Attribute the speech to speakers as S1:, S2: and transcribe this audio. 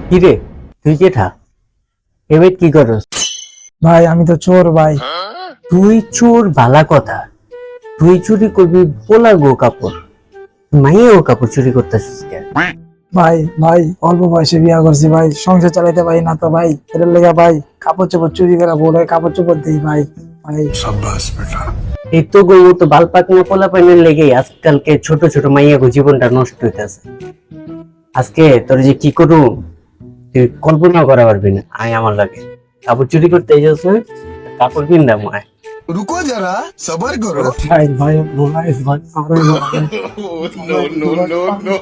S1: কিরে তুই কেঠা এবার কি করস?
S2: ভাই আমি তো চোর ভাই।
S1: তুই চোর ভালা কথা, তুই চুরি করবি পোলার গো কাপড়, মাইয়েও কাপড় চুরি করতেছিস কেন?
S2: ভাই ভাই অল্প বয়সে বিয়া করছি ভাই, সংসার চালাইতে পারি না তো ভাই, এর লেগে ভাই কাপড় চোপড় চুরি করা বলে কাপড় চোপড় দিই ভাই। ভাই
S1: এই তো গো তো বাল পাকনা পোলা পাইনের লেগেই আজকালকে ছোট ছোট মাইয়া গো জীবনটা নষ্ট হইতেছে। আজকে তোর যে কি করু তুই কল্পনা করা পারবি না। আয় আমার লাগে কাপড় চুরি করতে যাস না, কাপড় কিনলাম আয়।
S3: रुको जरा सबर करो।
S2: ভাই ভাই ভাই ভাই আরে ভাই।
S3: no, no, no, no.